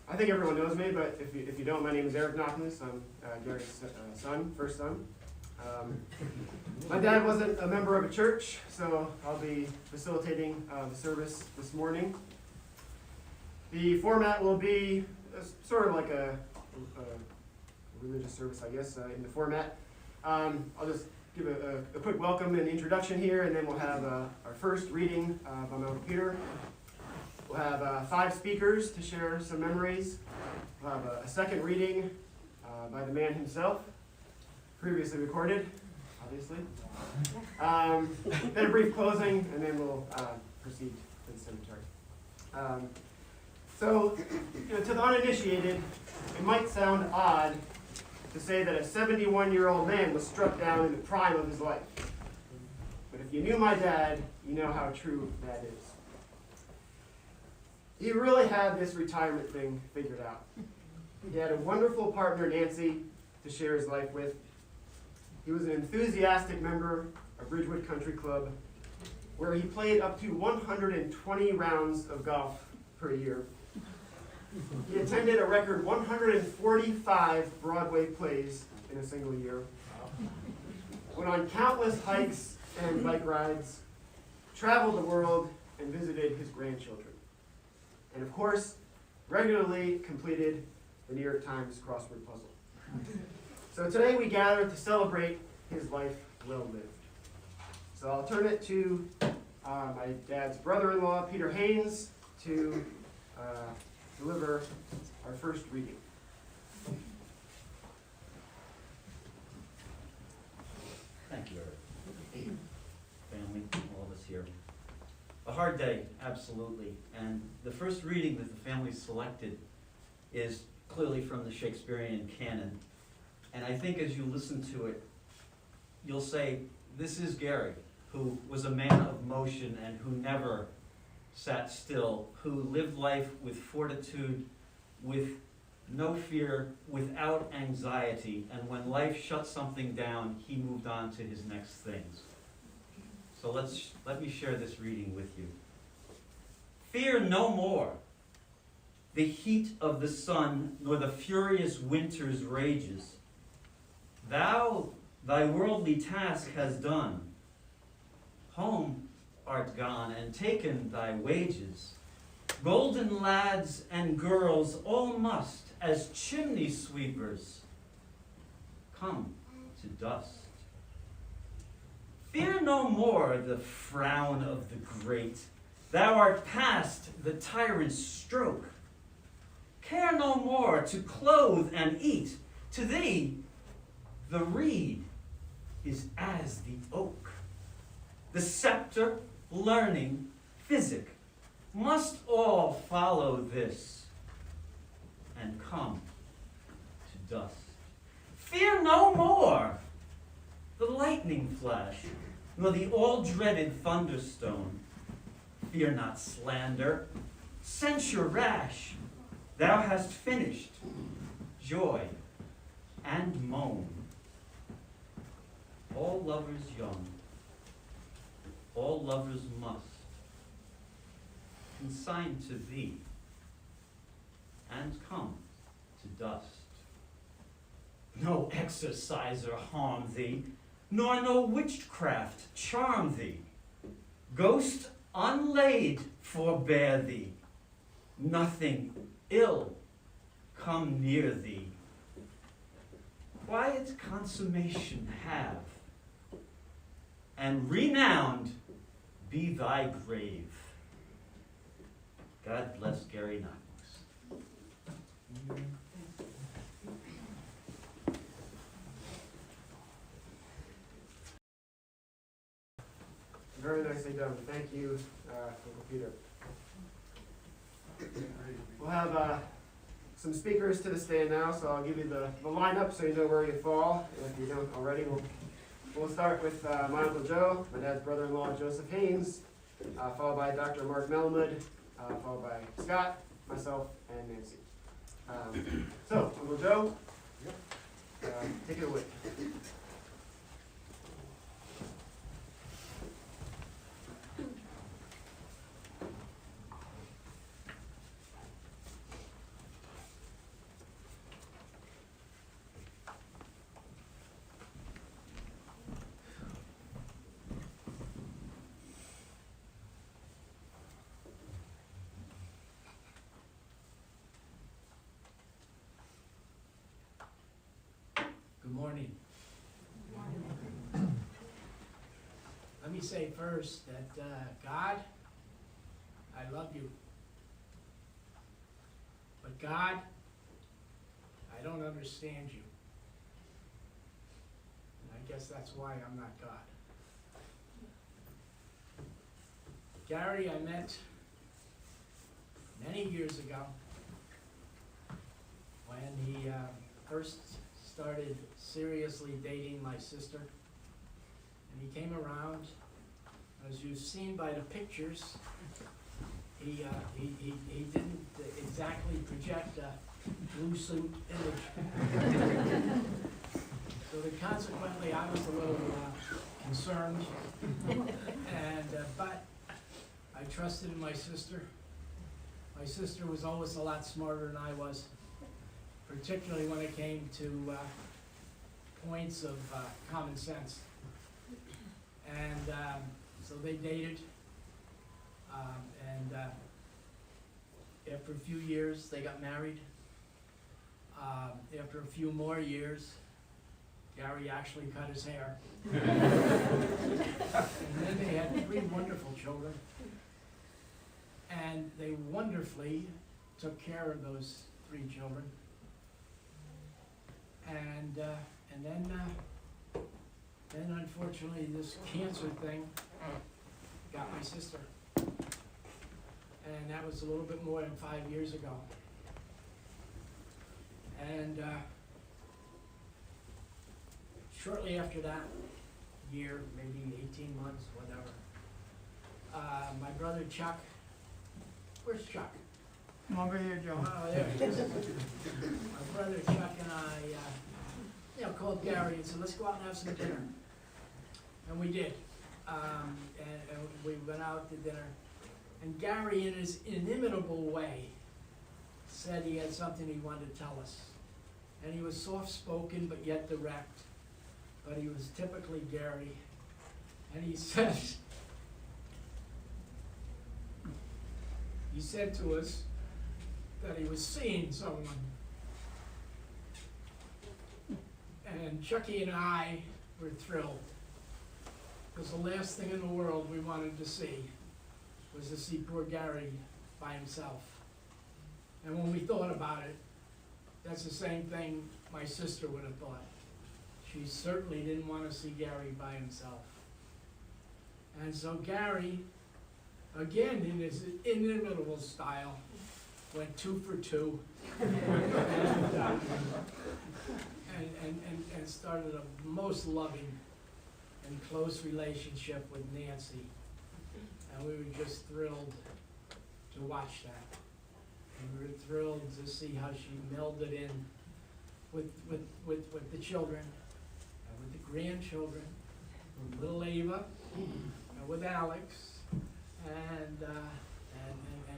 I think everyone knows me, but if you don't, my name is Eric Knackmuhs. I'm Gary's first son. My dad wasn't a member of a church, so I'll be facilitating the service this morning. The format will be sort of like a religious service, I guess, in the format. I'll just give a quick welcome and introduction here, and then we'll have our first reading by my Peter. We'll have 5 speakers to share some memories. We'll have a second reading by the man himself, previously recorded, obviously. Then a brief closing, and then we'll proceed to the cemetery. So, to the uninitiated, it might sound odd to say that a 71-year-old man was struck down in the prime of his life. But if you knew my dad, you know how true that is. He really had this retirement thing figured out. He had a wonderful partner, Nancy, to share his life with. He was an enthusiastic member of Ridgewood Country Club, where he played up to 120 rounds of golf per year. He attended a record 145 Broadway plays in a single year. Went on countless hikes and bike rides, traveled the world, and visited his grandchildren. And of course, regularly completed the New York Times crossword puzzle. So today we gather to celebrate his life well lived. So I'll turn it to my dad's brother-in-law, Peter Haynes, to deliver our first reading. Thank you, Eric. Family, all of us here. A hard day, absolutely. And the first reading that the family selected is clearly from the Shakespearean canon. And I think as you listen to it, you'll say, this is Gary, who was a man of motion and who never sat still, who lived life with fortitude, with no fear, without anxiety. And when life shut something down, he moved on to his next things. So let me share this reading with you. Fear no more the heat of the sun, nor the furious winter's rages. Thou thy worldly task hast done. Home art gone, and taken thy wages. Golden lads and girls all must, as chimney sweepers, come to dust. Fear no more the frown of the great. Thou art past the tyrant's stroke. Care no more to clothe and eat. To thee, the reed is as the oak. The scepter, learning, physic, must all follow this and come to dust. Fear no more the lightning flash, nor the all-dreaded thunderstone. Fear not slander, censure rash. Thou hast finished joy and moan. All lovers young, all lovers must consign to thee and come to dust. No exorciser harm thee, nor no witchcraft charm thee. Ghost unlaid forbear thee, nothing ill come near thee. Quiet consummation have, and renowned be thy grave. God bless Gary Knackmuhs. Very nicely done. Thank you, Uncle Peter. We'll have some speakers to the stand now, so I'll give you the lineup so you know where you fall. If you don't already, we'll start with my Uncle Joe, my dad's brother-in-law, Joseph Haynes, followed by Dr. Mark Melmud, followed by Scott, myself, and Nancy. So, Uncle Joe, take it away. morning. Let me say first that God, I love you. But God, I don't understand you. And I guess that's why I'm not God. Gary, I met many years ago when he first started seriously dating my sister. And he came around, as you've seen by the pictures, he didn't exactly project a blue suit image. So that consequently, I was a little concerned, and but I trusted in my sister. My sister was always a lot smarter than I was, particularly when it came to points of common sense. And so they dated, and after a few years, they got married. After a few more years, Gary actually cut his hair. And then they had 3 wonderful children. And they wonderfully took care of those 3 children. And then unfortunately this cancer thing got my sister. And that was a little bit more than 5 years ago. And shortly after that, year, maybe 18 months, whatever, my brother Chuck, where's Chuck? Come over here, Joe. Oh, there he is. My brother Chuck and I, called Gary and said, let's go out and have some dinner. And we did. And we went out to dinner. And Gary, in his inimitable way, said he had something he wanted to tell us. And he was soft-spoken, but yet direct. But he was typically Gary. And he said to us that he was seeing someone. And Chucky and I were thrilled, because the last thing in the world we wanted to see was to see poor Gary by himself. And when we thought about it, that's the same thing my sister would have thought. She certainly didn't want to see Gary by himself. And so Gary, again in his inimitable style, went 2 for 2 and started a most loving and close relationship with Nancy. And we were just thrilled to watch that. And we were thrilled to see how she melded in with the children and with the grandchildren, with little Ava and with Alex, and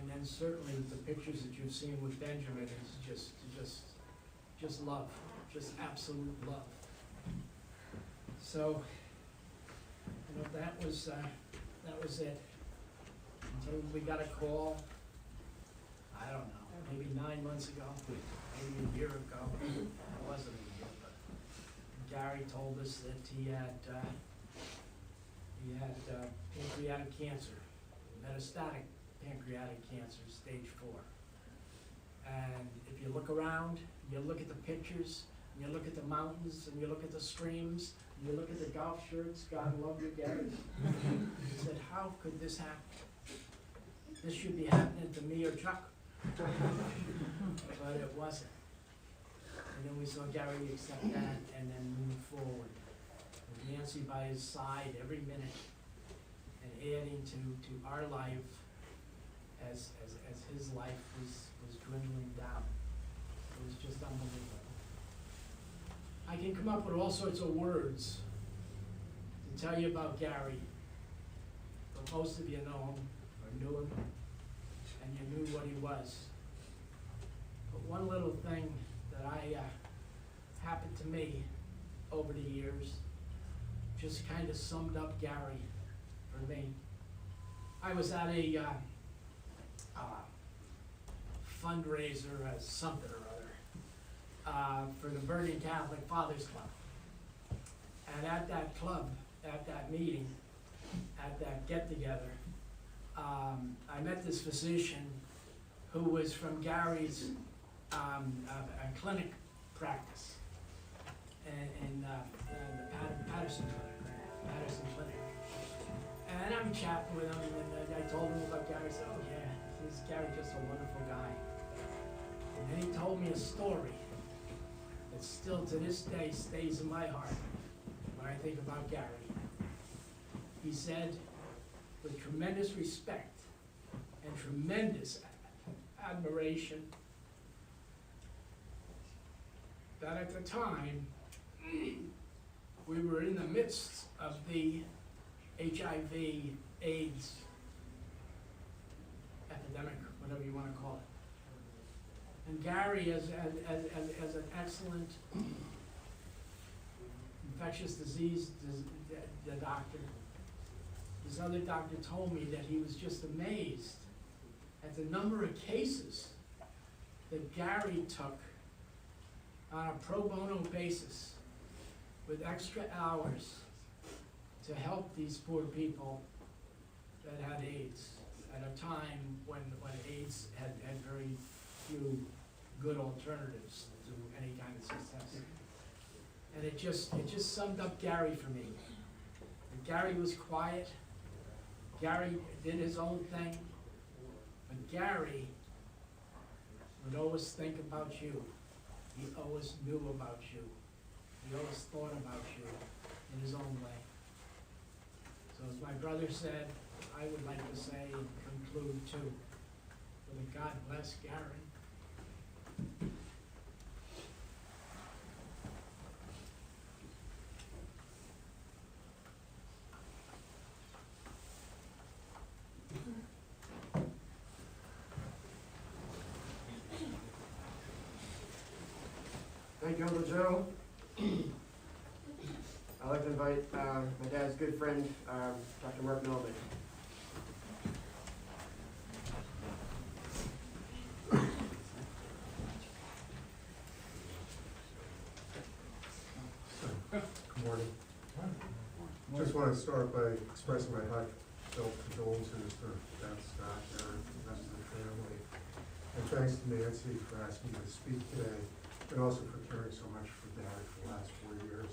then certainly the pictures that you've seen with Benjamin is just love, just absolute love. So, that was it. Until we got a call, I don't know, maybe 9 months ago, maybe a year ago. It wasn't a year, but Gary told us that he had pancreatic cancer, metastatic pancreatic cancer, stage 4. And if you look around, you look at the pictures, and you look at the mountains, and you look at the streams, and you look at the golf shirts, God love you, Gary. He said, how could this happen? This should be happening to me or Chuck. But it wasn't. And then we saw Gary accept that and then move forward. With Nancy by his side every minute and adding to our life as his life was dwindling down. It was just unbelievable. I can come up with all sorts of words to tell you about Gary, but most of you know him or knew him, and you knew what he was. But one little thing that happened to me over the years just kind of summed up Gary for me. I was at a fundraiser, something or other, for the Bergen Catholic Fathers Club. And at that club, at that meeting, at that get-together, I met this physician who was from Gary's clinic practice in the Patterson Clinic. And I'm chatting with him, and I told him about Gary. He said, "Oh yeah, this Gary's just a wonderful guy." And then he told me a story that still to this day stays in my heart when I think about Gary. He said, with tremendous respect and tremendous admiration, that at the time, we were in the midst of the HIV/AIDS epidemic, whatever you want to call it. And Gary, as an excellent infectious disease the doctor, this other doctor told me that he was just amazed at the number of cases that Gary took on a pro bono basis with extra hours to help these poor people that had AIDS at a time when AIDS had very few good alternatives to any kind of success. And it just summed up Gary for me. And Gary was quiet. Gary did his own thing. But Gary would always think about you. He always knew about you. He always thought about you in his own way. So as my brother said, I would like to say and conclude too, with a God bless Gary. Thank you, Uncle Joe. I'd like to invite my dad's good friend, Dr. Mark Melvin. Good morning. Just want to start by expressing my heartfelt condolences to Beth, Scott, Aaron, and the rest of the family. And thanks to Nancy for asking me to speak today, and also for caring so much for Dad for the last 4 years,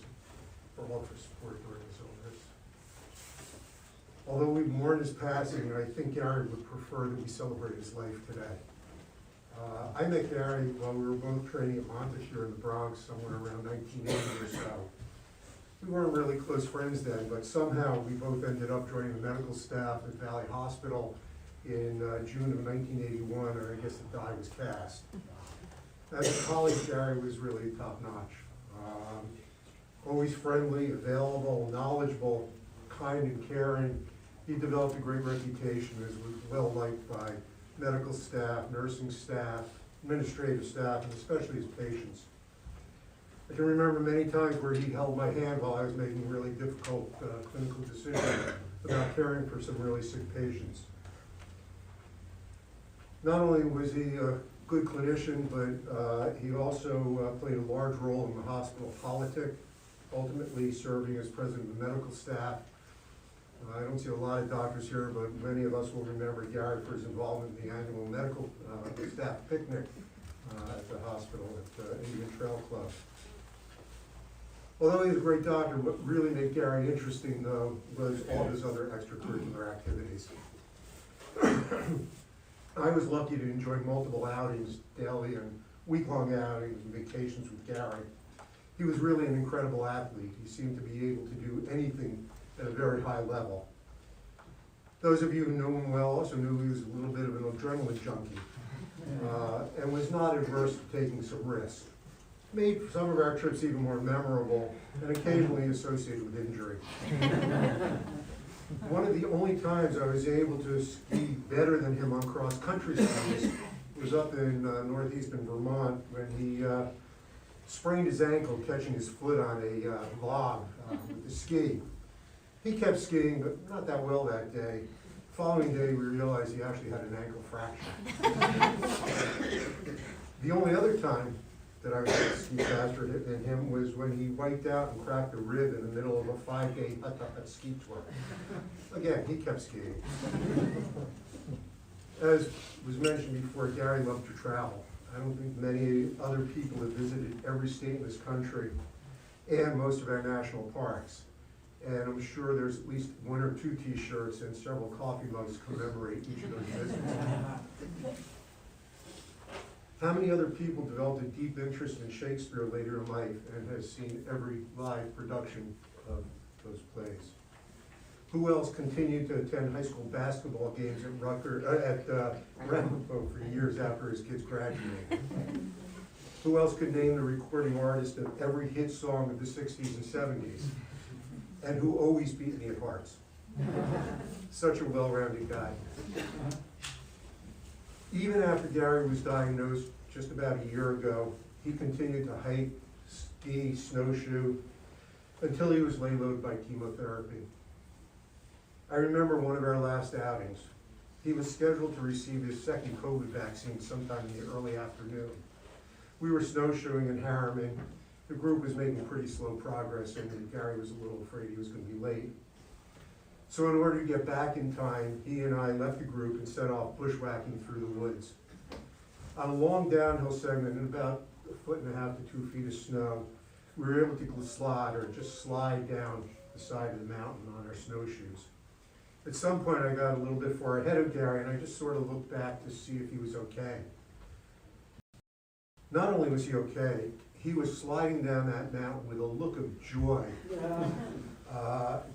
for all of her support during his illness. Although we mourn his passing, I think Gary would prefer that we celebrate his life today. I met Gary while we were both training at Montefiore in the Bronx, somewhere around 1980 or so. We weren't really close friends then, but somehow we both ended up joining the medical staff at Valley Hospital in June of 1981, and I guess the die was cast. As a colleague, Gary was really top-notch. Always friendly, available, knowledgeable, kind and caring. He developed a great reputation as was well-liked by medical staff, nursing staff, administrative staff, and especially his patients. I can remember many times where he held my hand while I was making really difficult clinical decisions about caring for some really sick patients. Not only was he a good clinician, but he also played a large role in the hospital politic, ultimately serving as president of the medical staff. I don't see a lot of doctors here, but many of us will remember Gary for his involvement in the annual medical staff picnic at the hospital at the Indian Trail Club. Although he was a great doctor, what really made Gary interesting, though, was all of his other extracurricular activities. I was lucky to enjoy multiple outings, daily and week-long outings and vacations with Gary. He was really an incredible athlete. He seemed to be able to do anything at a very high level. Those of you who know him well also knew he was a little bit of an adrenaline junkie and was not averse to taking some risks. Made some of our trips even more memorable and occasionally associated with injury. One of the only times I was able to ski better than him on cross-country skis was up in northeastern Vermont when he sprained his ankle catching his foot on a log with the ski. He kept skiing, but not that well that day. The following day, we realized he actually had an ankle fracture. The only other time that I was ski faster than him was when he wiped out and cracked a rib in the middle of a 5-day hut ski tour. Again, he kept skiing. As was mentioned before, Gary loved to travel. I don't think many other people have visited every state in this country and most of our national parks. And I'm sure there's at least 1 or 2 t-shirts and several coffee mugs to commemorate each of those visits. How many other people developed a deep interest in Shakespeare later in life and has seen every live production of those plays? Who else continued to attend high school basketball games at Ramapo for years after his kids graduated? Who else could name the recording artist of every hit song of the 60s and 70s? And who always beat me at hearts? Such a well-rounded guy. Even after Gary was diagnosed just about a year ago, he continued to hike, ski, snowshoe, until he was laid-low by chemotherapy. I remember one of our last outings. He was scheduled to receive his second COVID vaccine sometime in the early afternoon. We were snowshoeing in Harriman. The group was making pretty slow progress, and Gary was a little afraid he was going to be late. So in order to get back in time, he and I left the group and set off bushwhacking through the woods. On a long downhill segment, in about 1.5 to 2 feet of snow, we were able to slide or just slide down the side of the mountain on our snowshoes. At some point, I got a little bit far ahead of Gary, and I just sort of looked back to see if he was okay. Not only was he okay, he was sliding down that mountain with a look of joy,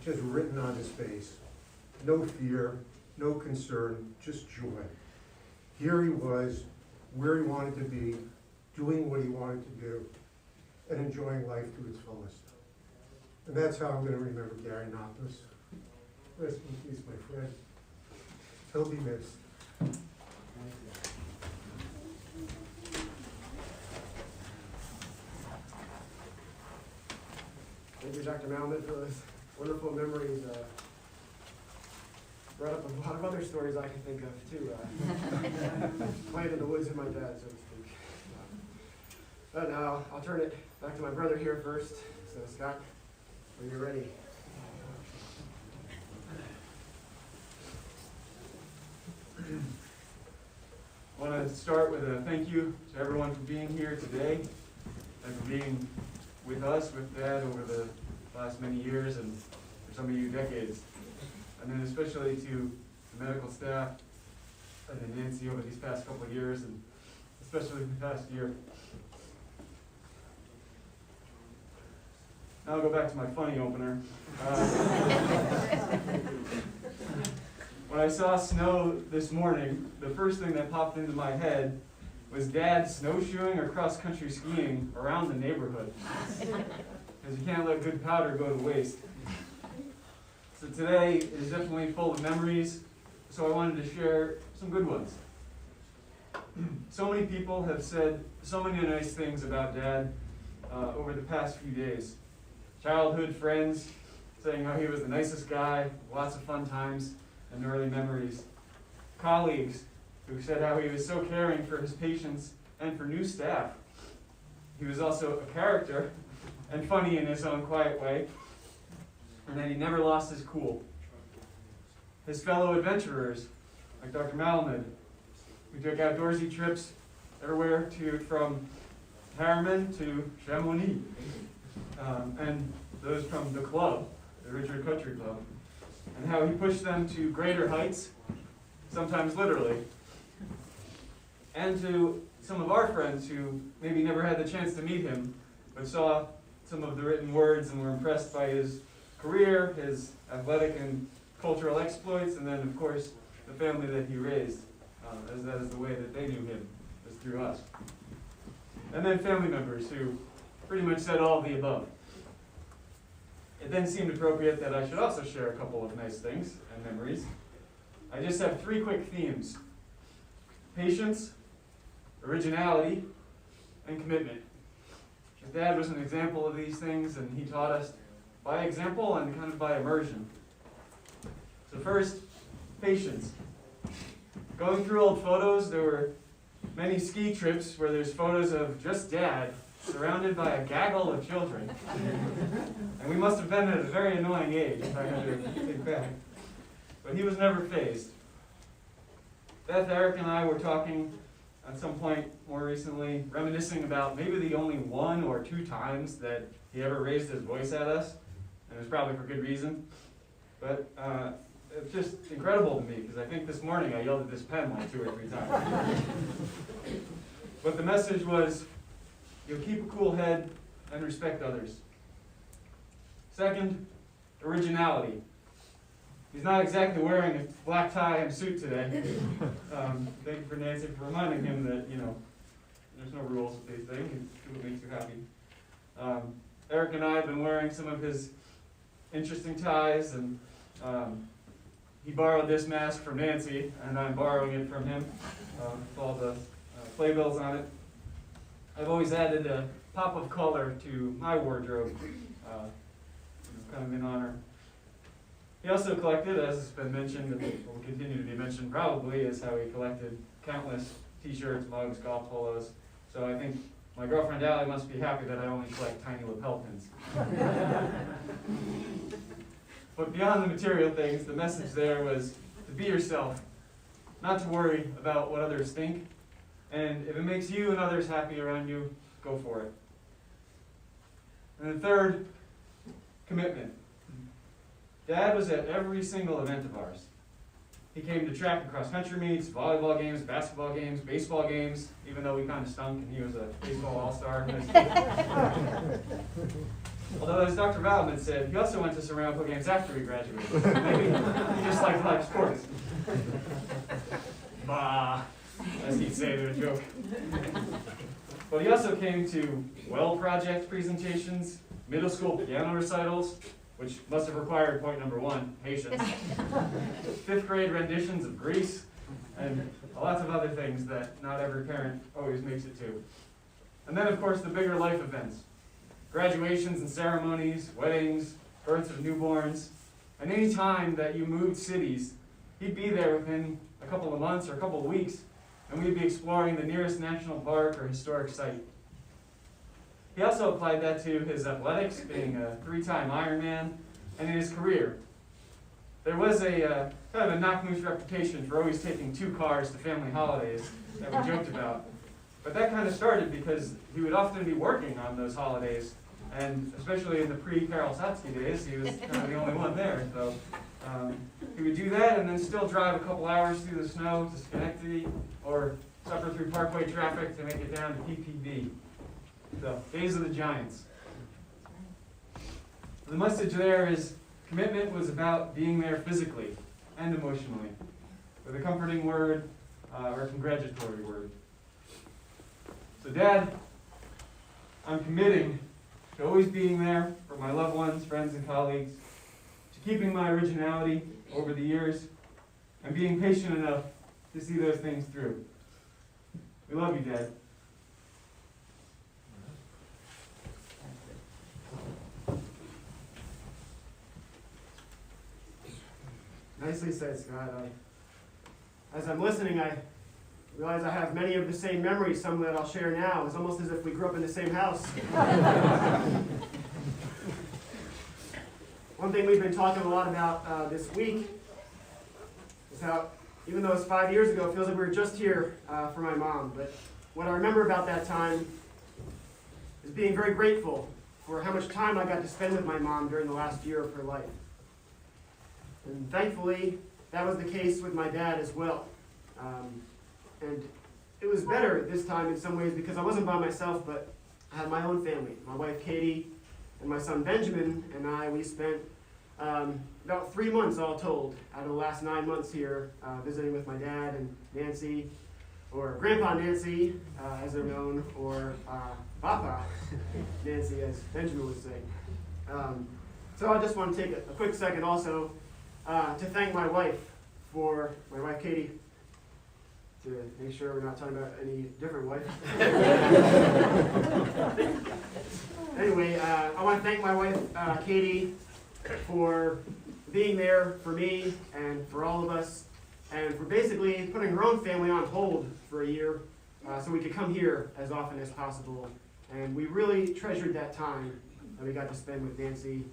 just written on his face. No fear, no concern, just joy. Here he was, where he wanted to be, doing what he wanted to do, and enjoying life to its fullest. And that's how I'm going to remember Gary Knackmuhs. Rest in peace, my friend. He'll be missed. Thank you, Dr. Malman, for those wonderful memories. Brought up a lot of other stories I can think of, too. Playing in the woods with my dad, so to speak. But now I'll turn it back to my brother here first. So, Scott, when you're ready. I want to start with a thank you to everyone for being here today and for being with us, with Dad, over the last many years and for some of you decades. And then especially to the medical staff and then Nancy over these past couple of years and especially the past year. Now I'll go back to my funny opener. When I saw snow this morning, the first thing that popped into my head was Dad snowshoeing or cross-country skiing around the neighborhood. Because you can't let good powder go to waste. So today is definitely full of memories, so I wanted to share some good ones. So many people have said so many nice things about Dad over the past few days. Childhood friends saying how he was the nicest guy, lots of fun times and early memories. Colleagues who said how he was so caring for his patients and for new staff. He was also a character and funny in his own quiet way, and that he never lost his cool. His fellow adventurers, like Dr. Malamed, who took outdoorsy trips everywhere from Harriman to Chamonix, and those from the club, the Richard Country Club, and how he pushed them to greater heights, sometimes literally, and to some of our friends who maybe never had the chance to meet him, but saw some of the written words and were impressed by his career, his athletic and cultural exploits, and then, of course, the family that he raised, as that is the way that they knew him, was through us. And then family members who pretty much said all of the above. It then seemed appropriate that I should also share a couple of nice things and memories. I just have 3 quick themes: patience, originality, and commitment. His dad was an example of these things, and he taught us by example and kind of by immersion. So first, patience. Going through old photos, there were many ski trips where there's photos of just Dad surrounded by a gaggle of children. And we must have been at a very annoying age, if I had to think back. But he was never fazed. Beth, Eric, and I were talking at some point more recently, reminiscing about maybe the only 1 or 2 times that he ever raised his voice at us, and it was probably for good reason. But it's just incredible to me, because I think this morning I yelled at this pen like 2 or 3 times. But the message was, you'll keep a cool head and respect others. Second, originality. He's not exactly wearing a black tie and suit today. Thank you for Nancy for reminding him that, there's no rules with these things. You do what makes you happy. Eric and I have been wearing some of his interesting ties, and he borrowed this mask from Nancy, and I'm borrowing it from him with all the playbills on it. I've always added a pop of color to my wardrobe, kind of in honor. He also collected, as has been mentioned, and will continue to be mentioned probably, is how he collected countless t-shirts, mugs, golf polos. So I think my girlfriend Allie must be happy that I only collect tiny lapel pins. But beyond the material things, the message there was to be yourself, not to worry about what others think, and if it makes you and others happy around you, go for it. And the third, commitment. Dad was at every single event of ours. He came to track and cross-country meets, volleyball games, basketball games, baseball games, even though we kind of stunk and he was a baseball all-star. Although, as Dr. Valman said, he also went to some Rambo games after we graduated. Maybe he just liked live sports. Bah, as he'd say to a joke. But he also came to well project presentations, middle school piano recitals, which must have required point number 1, patience, 5th grade renditions of Grease, and lots of other things that not every parent always makes it to. And then, of course, the bigger life events. Graduations and ceremonies, weddings, births of newborns, and any time that you moved cities, he'd be there within a couple of months or a couple of weeks, and we'd be exploring the nearest national park or historic site. He also applied that to his athletics, being a 3-time Ironman, and in his career. There was a kind of a Knackmuhs reputation for always taking 2 cars to family holidays that we joked about. But that kind of started because he would often be working on those holidays, and especially in the pre-Karol Satsky days, he was kind of the only one there. So he would do that and then still drive a couple hours through the snow to Schenectady, or suffer through Parkway traffic to make it down to PPB. So, days of the Giants. The message there is commitment was about being there physically and emotionally, with a comforting word or a congratulatory word. So, Dad, I'm committing to always being there for my loved ones, friends, and colleagues, to keeping my originality over the years, and being patient enough to see those things through. We love you, Dad. Nicely said, Scott. As I'm listening, I realize I have many of the same memories, some that I'll share now. It's almost as if we grew up in the same house. One thing we've been talking a lot about this week is how, even though it's 5 years ago, it feels like we were just here for my mom. But what I remember about that time is being very grateful for how much time I got to spend with my mom during the last year of her life. And thankfully, that was the case with my dad as well. And it was better this time in some ways because I wasn't by myself, but I had my own family. My wife Katie and my son Benjamin and we spent about 3 months all told out of the last 9 months here visiting with my dad and Nancy, or Grandpa Nancy, as they're known, or Papa Nancy, as Benjamin would say. So I just want to take a quick second also to thank my wife Katie, to make sure we're not talking about any different wife. Anyway, I want to thank my wife, Katie, for being there for me and for all of us, and for basically putting her own family on hold for a year so we could come here as often as possible. And we really treasured that time that we got to spend with Nancy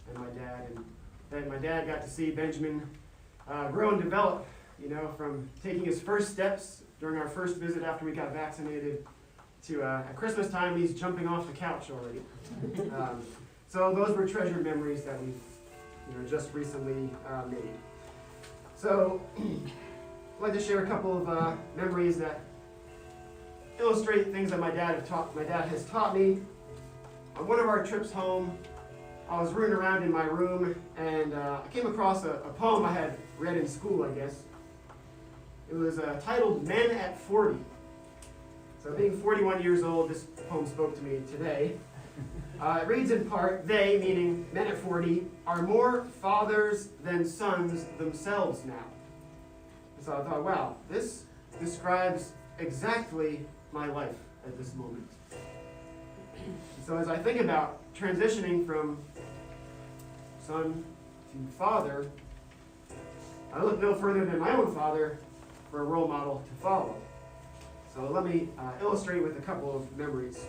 and my dad. And then my dad got to see Benjamin grow and develop, from taking his first steps during our first visit after we got vaccinated to at Christmas time, he's jumping off the couch already. So those were treasured memories that we've just recently made. So I'd like to share a couple of memories that illustrate things that my dad has taught me. On one of our trips home, I was rooting around in my room and I came across a poem I had read in school, I guess. It was titled Men at 40. So being 41 years old, this poem spoke to me today. It reads in part, they, meaning men at 40, are more fathers than sons themselves now. And so I thought, wow, this describes exactly my life at this moment. And so as I think about transitioning from son to father, I look no further than my own father for a role model to follow. So let me illustrate with a couple of memories.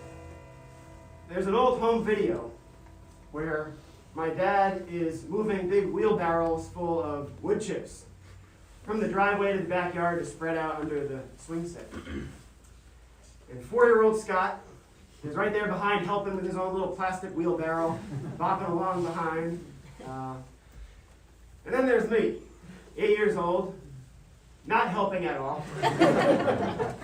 There's an old home video where my dad is moving big wheelbarrows full of wood chips from the driveway to the backyard to spread out under the swing set. And 4-year-old Scott is right there behind helping with his own little plastic wheelbarrow, bopping along behind. And then there's me, 8 years old, not helping at all. Kind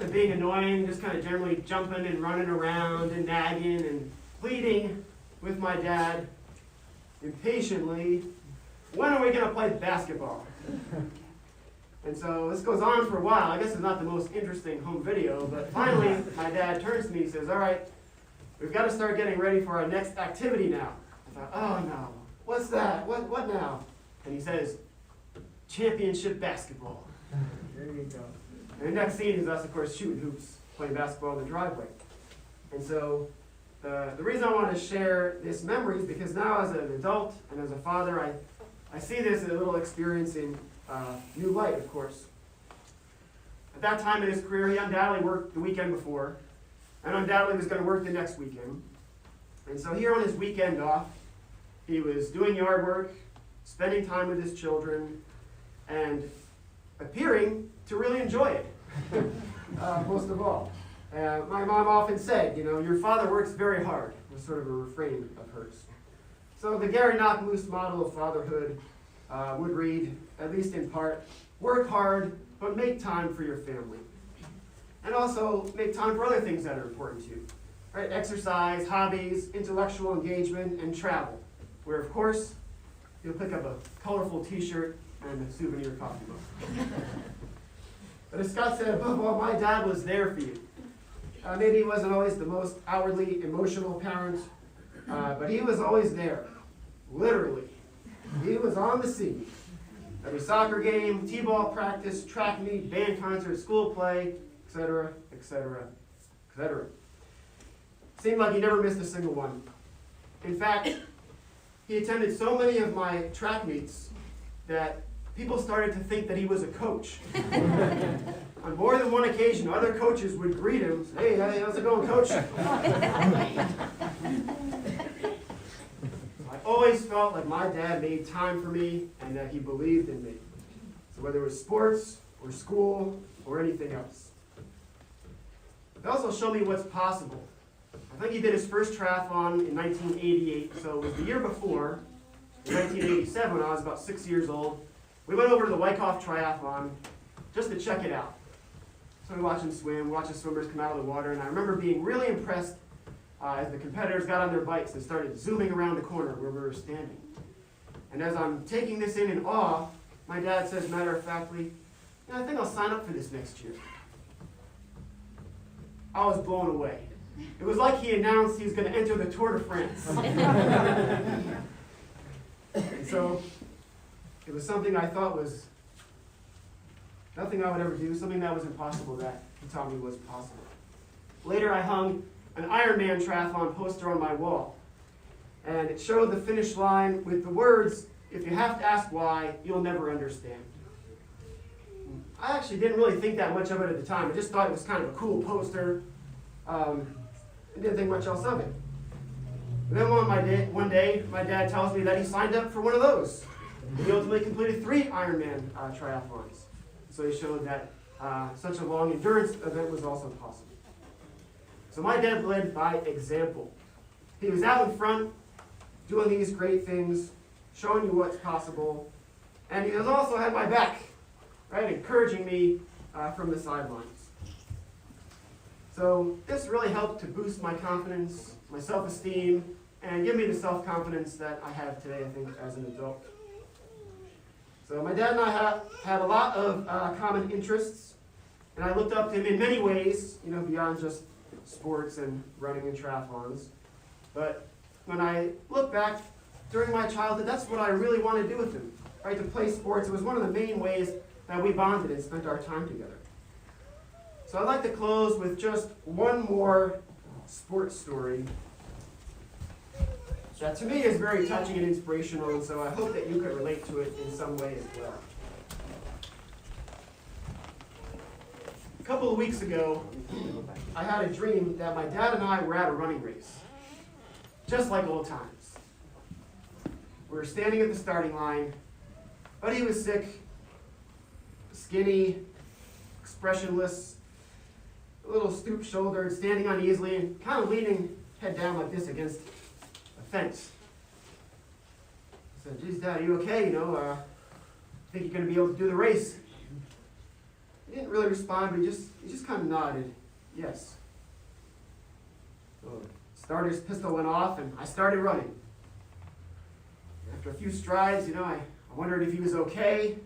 of being annoying, just kind of generally jumping and running around and nagging and pleading with my dad impatiently, when are we going to play basketball? And so this goes on for a while. I guess it's not the most interesting home video, but finally my dad turns to me and says, all right, we've got to start getting ready for our next activity now. I thought, oh no, what's that? What now? And he says, championship basketball. There you go. And the next scene is us, of course, shooting hoops, playing basketball in the driveway. And so the reason I want to share this memory is because now as an adult and as a father, I see this as a little experience in new light, of course. At that time in his career, he undoubtedly worked the weekend before, and undoubtedly was going to work the next weekend. And so here on his weekend off, he was doing yard work, spending time with his children, and appearing to really enjoy it, most of all. My mom often said, your father works very hard, was sort of a refrain of hers. So the Gary Knackmuhs model of fatherhood would read, at least in part, work hard, but make time for your family. And also make time for other things that are important to you. Right? Exercise, hobbies, intellectual engagement, and travel. Where, of course, you'll pick up a colorful t-shirt and a souvenir coffee mug. But as Scott said, above all, my dad was there for you. Maybe he wasn't always the most outwardly emotional parent, but he was always there, literally. He was on the scene. Every soccer game, t-ball practice, track meet, band concert, school play, etc., etc., etc. Seemed like he never missed a single one. In fact, he attended so many of my track meets that people started to think that he was a coach. On more than one occasion, other coaches would greet him, hey, how's it going, coach? I always felt like my dad made time for me and that he believed in me. So whether it was sports or school or anything else. He also showed me what's possible. I think he did his first triathlon in 1988, so it was the year before, in 1987, when I was about 6 years old. We went over to the Wyckoff Triathlon just to check it out. So we watched him swim, watched the swimmers come out of the water, and I remember being really impressed as the competitors got on their bikes and started zooming around the corner where we were standing. And as I'm taking this in awe, my dad says matter-of-factly, I think I'll sign up for this next year. I was blown away. It was like he announced he was going to enter the Tour de France. And so it was something I thought was nothing I would ever do, something that was impossible that he taught me was possible. Later I hung an Ironman triathlon poster on my wall, and it showed the finish line with the words, if you have to ask why, you'll never understand. I actually didn't really think that much of it at the time. I just thought it was kind of a cool poster. I didn't think much else of it. And then one day, my dad tells me that he signed up for one of those. He ultimately completed 3 Ironman triathlons. So he showed that such a long endurance event was also possible. So my dad led by example. He was out in front, doing these great things, showing you what's possible, and he has also had my back, right, encouraging me from the sidelines. So this really helped to boost my confidence, my self-esteem, and give me the self-confidence that I have today, I think, as an adult. So my dad and I had a lot of common interests, and I looked up to him in many ways, beyond just sports and running and triathlons. But when I look back during my childhood, that's what I really wanted to do with him, right? To play sports. It was one of the main ways that we bonded and spent our time together. So I'd like to close with just one more sports story that to me is very touching and inspirational, and so I hope that you could relate to it in some way as well. A couple of weeks ago, I had a dream that my dad and I were at a running race, just like old times. We were standing at the starting line, but he was sick, skinny, expressionless, a little stoop-shouldered, standing uneasily, and kind of leaning head down like this against a fence. I said, "Geez, Dad, are you okay? Think you're going to be able to do the race?" He didn't really respond, but he just kind of nodded, yes. So the starter's pistol went off, and I started running. After a few strides, I wondered if he was okay,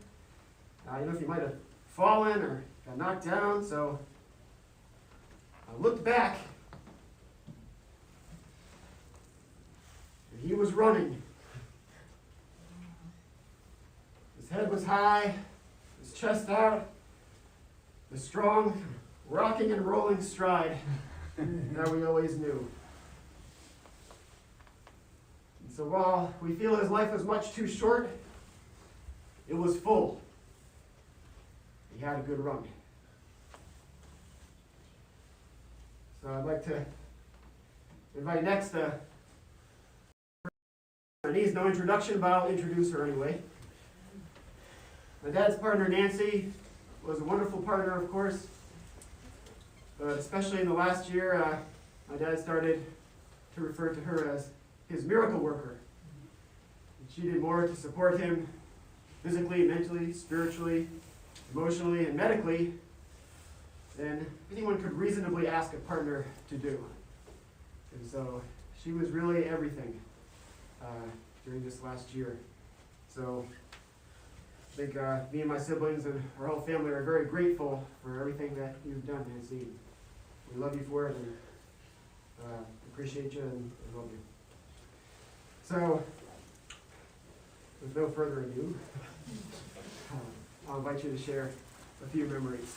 if he might have fallen or got knocked down, so I looked back, and he was running. His head was high, his chest out, the strong, rocking and rolling stride that we always knew. And so while we feel his life was much too short, it was full. He had a good run. So I'd like to invite next needs no introduction, but I'll introduce her anyway. My dad's partner, Nancy, was a wonderful partner, of course, but especially in the last year, my dad started to refer to her as his miracle worker. And she did more to support him physically, mentally, spiritually, emotionally, and medically than anyone could reasonably ask a partner to do. And so she was really everything during this last year. So I think me and my siblings and our whole family are very grateful for everything that you've done, Nancy. We love you for it and appreciate you and love you. So, with no further ado, I'll invite you to share a few memories.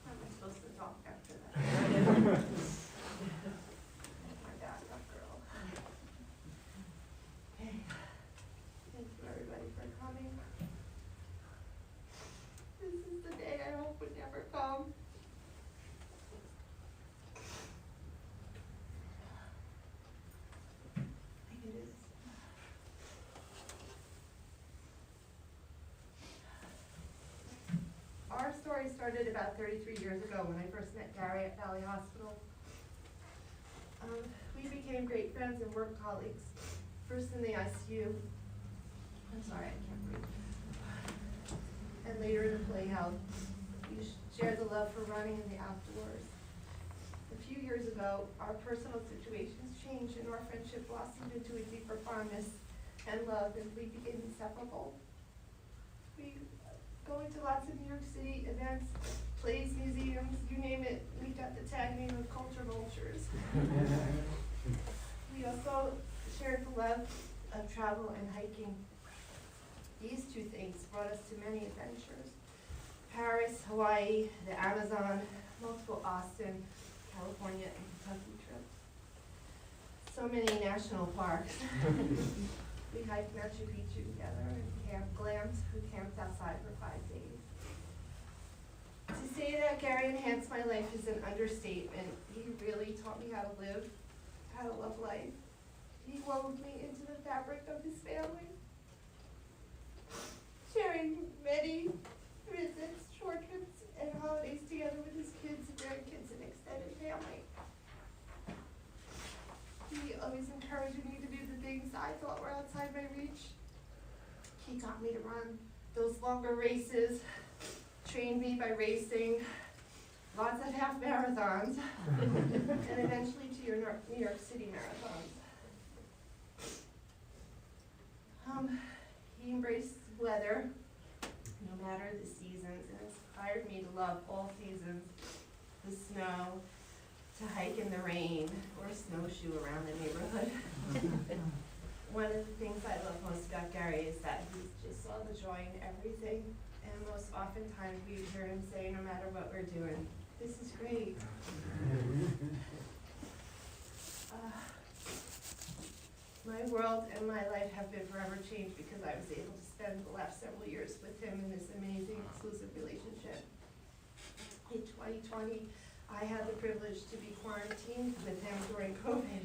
How am I supposed to talk after that? My dad, that girl. Okay. Thank you everybody for coming. This is the day I hope would never come. I think it is. Our story started about 33 years ago when I first met Gary at Valley Hospital. We became great friends and work colleagues, first in the ICU. I'm sorry, I can't breathe. And later in the playhouse. We shared the love for running in the outdoors. A few years ago, our personal situations changed and our friendship blossomed into a deeper fondness and love, and we became inseparable. We go into lots of New York City events, plays, museums, you name it. We got the tag name of culture vultures. We also shared the love of travel and hiking. These two things brought us to many adventures. Paris, Hawaii, the Amazon, multiple Austin, California and Kentucky trips. So many national parks. We hiked Machu Picchu together and camped outside for 5 days. To say that Gary enhanced my life is an understatement. He really taught me how to live, how to love life. He wove me into the fabric of his family, sharing many visits, short trips, and holidays together with his kids and grandkids and extended family. He always encouraged me to do the things I thought were outside my reach. He taught me to run those longer races, trained me by racing lots of half marathons, and eventually to your New York City marathons. He embraced weather, no matter the seasons, and inspired me to love all seasons, the snow, to hike in the rain, or snowshoe around the neighborhood. One of the things I love most about Gary is that he just saw the joy in everything, and most oftentimes we hear him say, no matter what we're doing, this is great. My world and my life have been forever changed because I was able to spend the last several years with him in this amazing exclusive relationship. In 2020, I had the privilege to be quarantined with him during COVID.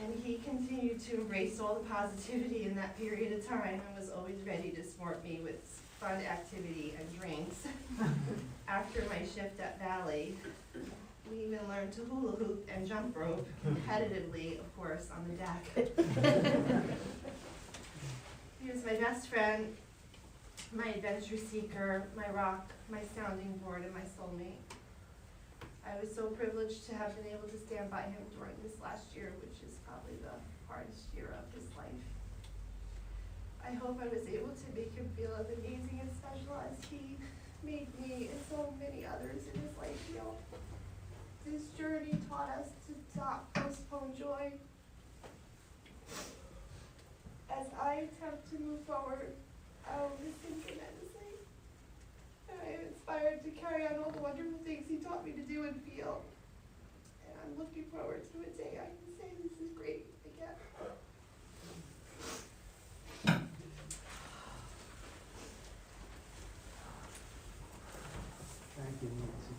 And he continued to embrace all the positivity in that period of time and was always ready to sport me with fun activity and drinks. After my shift at Valley, we even learned to hula hoop and jump rope competitively, of course, on the deck. He was my best friend, my adventure seeker, my rock, my sounding board, and my soulmate. I was so privileged to have been able to stand by him during this last year, which is probably the hardest year of his life. I hope I was able to make him feel as amazing and special as he made me and so many others in his life feel. This journey taught us to not postpone joy. As I attempt to move forward, I will miss him tremendously. And I am inspired to carry on all the wonderful things he taught me to do and feel. And I'm looking forward to a day I can say this is great again. Thank you, Nancy.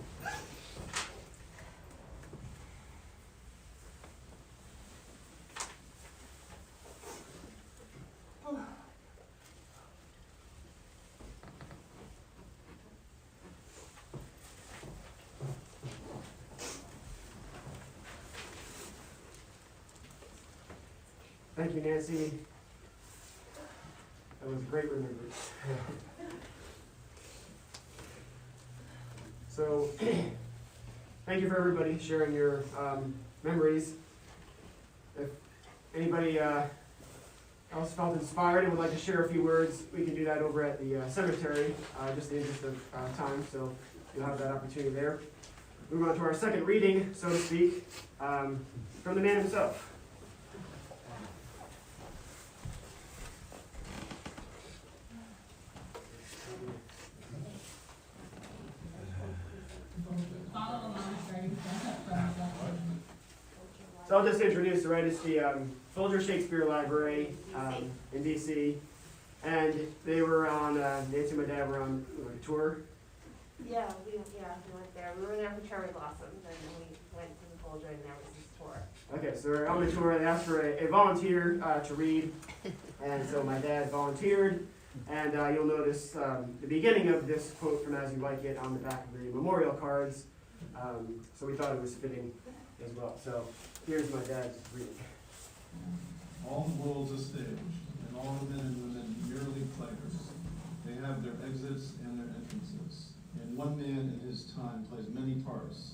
Thank you, Nancy. That was great remembrance. So, thank you for everybody sharing your memories. If anybody else felt inspired and would like to share a few words, we can do that over at the cemetery, just in the interest of time, so you'll have that opportunity there. Move on to our second reading, so to speak, from the man himself. So I'll just introduce, right, it's the Folger Shakespeare Library in DC, and they were on, Nancy and my dad were on a tour. Yeah, we went there. We were there for Cherry Blossoms, and then we went to the Folger, and there was this tour. Okay, so they're on the tour, they asked for a volunteer to read, and so my dad volunteered, and you'll notice the beginning of this quote from As You Like It on the back of the memorial cards, so we thought it was fitting as well. So here's my dad's reading. All the world's a stage, and all the men and women merely players. They have their exits and their entrances. And one man in his time plays many parts,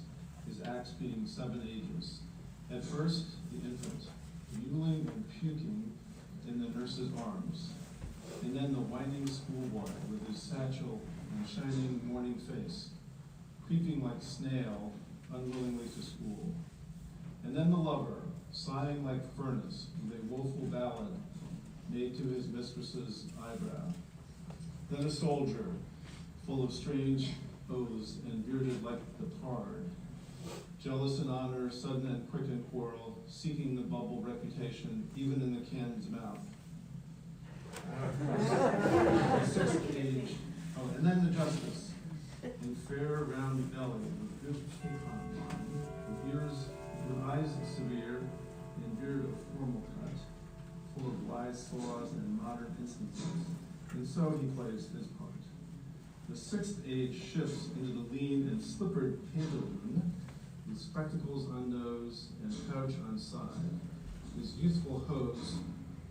his acts being 7 ages. At first, the infant, mewling and puking in the nurse's arms. And then the whining schoolboy with his satchel and shining morning face, creeping like snail unwillingly to school. And then the lover, sighing like furnace with a woeful ballad made to his mistress's eyebrow. Then a soldier, full of strange oaths and bearded like the pard, jealous in honor, sudden and quick in quarrel, seeking the bubble reputation, even in the cannon's mouth. The sixth age, oh, and then the justice, in fair round belly, with good capon line, with eyes severe, and beard of formal cut, full of wise saws and modern instances, and so he plays his part. The sixth age shifts into the lean and slippered pantaloon, with spectacles on nose and pouch on side, his youthful hose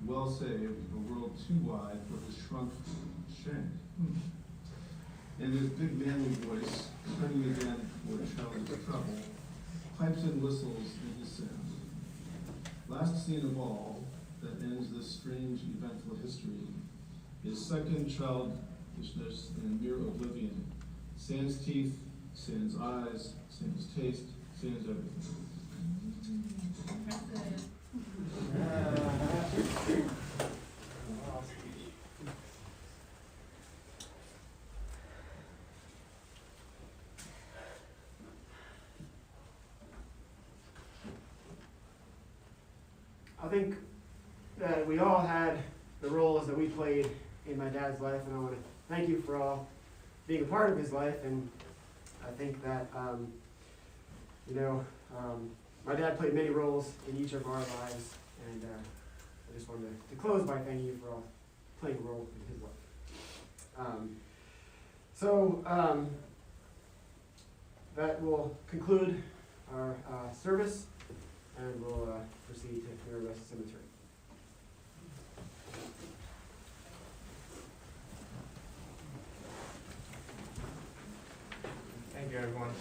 well saved, a world too wide for his shrunk shank. And his big manly voice, turning again toward childish trouble, pipes and whistles in his sound. Last scene of all that ends this strange, eventful history is second childishness and mere oblivion. Sans teeth, sans eyes, sans taste, sans everything. I think that we all had the roles that we played in my dad's life, and I want to thank you for all being a part of his life. And I think that, my dad played many roles in each of our lives, and I just wanted to close by thanking you for all playing a role in his life. That will conclude our service, and we'll proceed to clear West Cemetery. Thank you, everyone.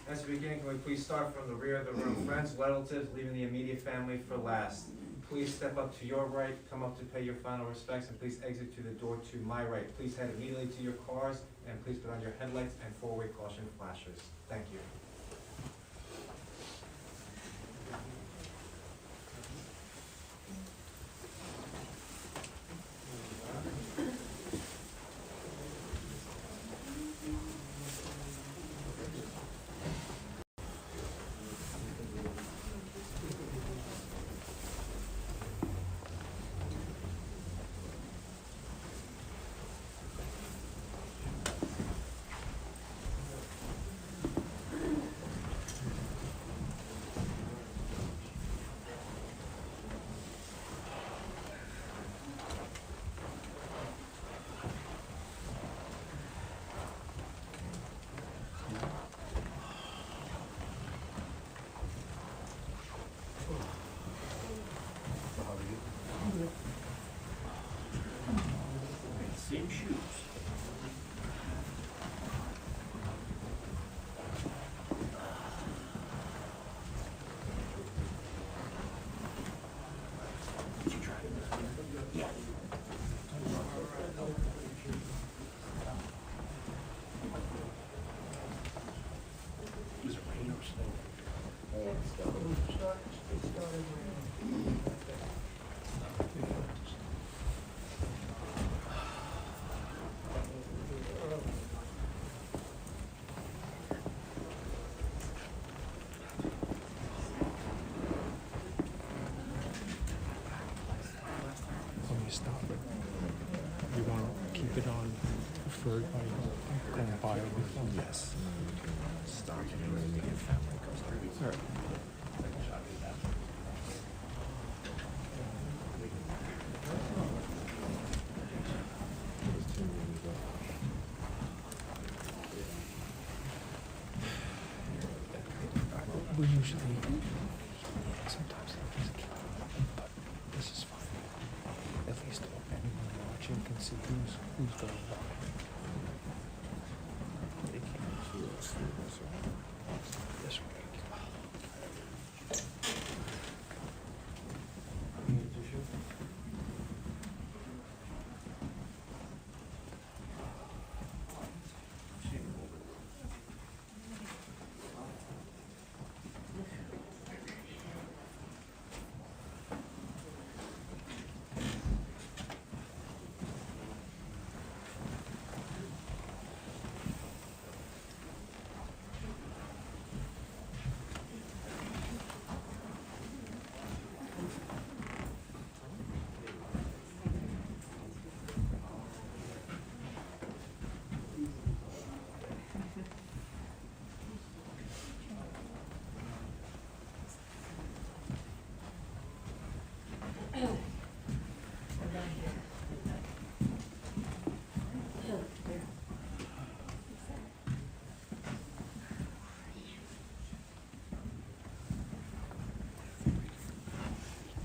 As we begin, can we please start from the rear of the room? Friends, relatives, leaving the immediate family for last. Please step up to your right, come up to pay your final respects, and please exit to the door to my right. Please head immediately to your cars, and please put on your headlights and four-way caution flashers. Thank you. Same shoes. Did you try it? Yeah. Was it rain or snow? When you stop it, you want to keep it on for going by with them. Yes. Stop it and then your family comes through. All right. We usually, sometimes there's a kid, but this is fine. At least anyone watching can see who's going to walk